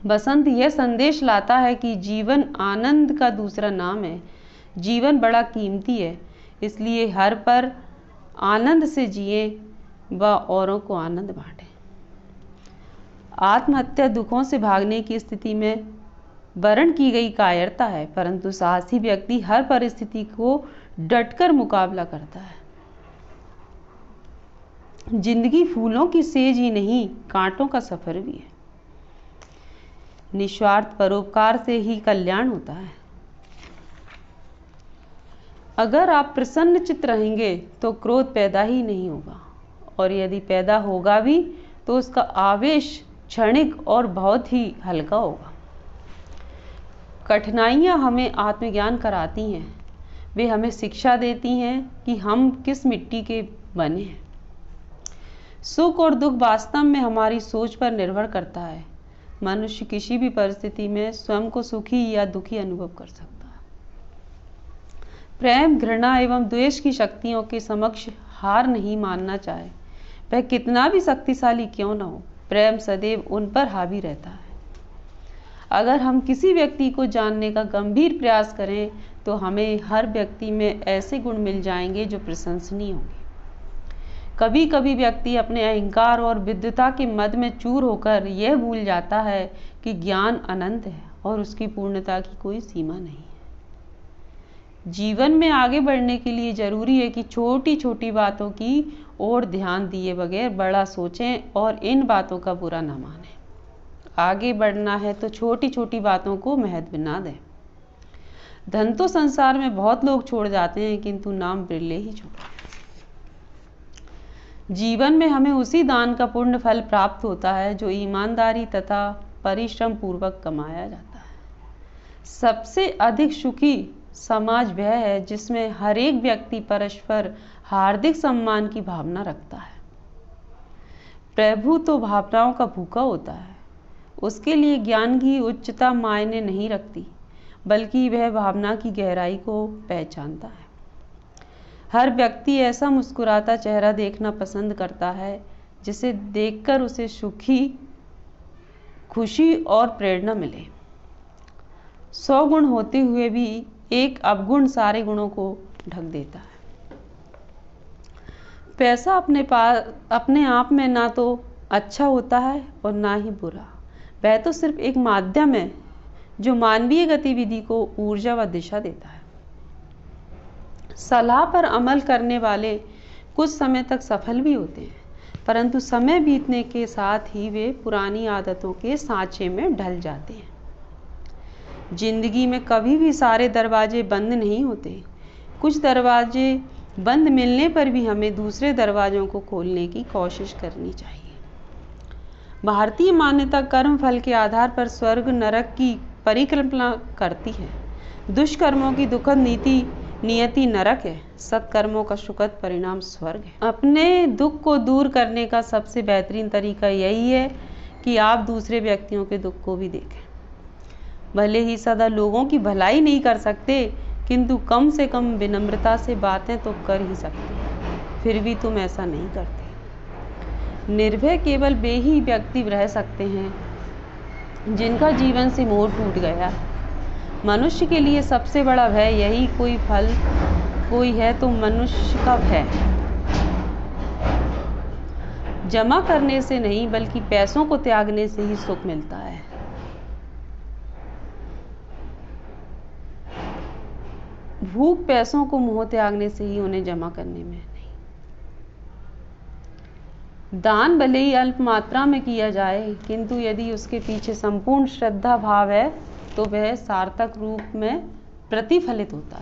बसंत यह संदेश लाता है कि जीवन आनंद का दूसरा नाम है। जीवन बड़ा कीमती है, इसलिए हर पर आनंद से जिए व औरों को आनंद बांटें। आत्महत्या दुखों से भागने की स्थिति में वर्ण की गई कायरता है, परंतु साहसी व्यक्ति हर परिस्थिति को डटकर मुकाबला करता है। जिंदगी फूलों की सेज ही नहीं, कांटों का सफर भी है। निस्वार्थ परोपकार से ही कल्याण होता है। अगर आप प्रसन्न चित्त रहेंगे तो क्रोध पैदा ही नहीं होगा, और यदि पैदा होगा भी तो उसका आवेश क्षणिक और बहुत ही हल्का होगा। कठिनाइयाँ हमें आत्मज्ञान कराती हैं। वे हमें शिक्षा देती हैं कि हम किस मिट्टी के बने हैं। सुख और दुख वास्तव में हमारी सोच पर निर्भर करता है। मनुष्य किसी भी परिस्थिति में स्वयं को सुखी या दुखी अनुभव कर सकता है। प्रेम, घृणा एवं द्वेष की शक्तियों के समक्ष हार नहीं मानना चाहे, वह कितना भी शक्तिशाली क्यों न हो। प्रेम सदैव उन पर हावी रहता है। अगर हम किसी व्यक्ति को जानने का गंभीर प्रयास करें तो हमें हर व्यक्ति में ऐसे गुण मिल जाएंगे जो प्रशंसनीय होंगे। कभी कभी व्यक्ति अपने अहंकार और विद्वता के मद में चूर होकर यह भूल जाता है कि ज्ञान अनंत है और उसकी पूर्णता की कोई सीमा नहीं है। जीवन में आगे बढ़ने के लिए जरूरी है कि छोटी छोटी बातों की ओर ध्यान दिए बगैर बड़ा सोचें और इन बातों का बुरा न मानें। आगे बढ़ना है तो छोटी छोटी बातों को महत्व न दें। धन तो संसार में बहुत लोग छोड़ जाते हैं, किंतु नाम बिरले ही छोड़ते हैं। जीवन में हमें उसी दान का पूर्ण फल प्राप्त होता है जो ईमानदारी तथा परिश्रम पूर्वक कमाया जाता है। सबसे अधिक सुखी समाज वह है जिसमें हर एक व्यक्ति परस्पर हार्दिक सम्मान की भावना रखता है। प्रभु तो भावनाओं का भूखा होता है। उसके लिए ज्ञान की उच्चता मायने नहीं रखती, बल्कि वह भावना की गहराई को पहचानता है। हर व्यक्ति ऐसा मुस्कुराता चेहरा देखना पसंद करता है जिसे देखकर उसे सुखी, खुशी और प्रेरणा मिले। 100 गुण होते हुए भी एक अवगुण सारे गुणों को ढक देता है। पैसा अपने आप में ना तो अच्छा होता है और ना ही बुरा। वह तो सिर्फ एक माध्यम है जो मानवीय गतिविधि को ऊर्जा व दिशा देता है। सलाह पर अमल करने वाले कुछ समय तक सफल भी होते हैं, परंतु समय बीतने के साथ ही वे पुरानी आदतों के सांचे में ढल जाते हैं। जिंदगी में कभी भी सारे दरवाजे बंद नहीं होते। कुछ दरवाजे बंद मिलने पर भी हमें दूसरे दरवाजों को खोलने की कोशिश करनी चाहिए। भारतीय मान्यता कर्म फल के आधार पर स्वर्ग नरक की परिकल्पना करती है। दुष्कर्मों की दुखद नियति नरक है, सत्कर्मों का सुखद परिणाम स्वर्ग है। अपने दुख को दूर करने का सबसे बेहतरीन तरीका यही है कि आप दूसरे व्यक्तियों के दुख को भी देखें। भले ही सदा लोगों की भलाई नहीं कर सकते, किंतु कम से कम विनम्रता से बातें तो कर ही सकते हैं। फिर भी तुम ऐसा नहीं करते। निर्भय केवल वे ही व्यक्ति रह सकते हैं जिनका जीवन से मोह टूट गया। मनुष्य के लिए सबसे बड़ा भय यही कोई है तो मनुष्य का भय। जमा करने से नहीं बल्कि पैसों को त्यागने से ही सुख मिलता है। भूख पैसों को मोह त्यागने से ही उन्हें जमा करने में नहीं। दान भले ही अल्प मात्रा में किया जाए, किंतु यदि उसके पीछे संपूर्ण श्रद्धा भाव है तो वह सार्थक रूप में प्रतिफलित होता है।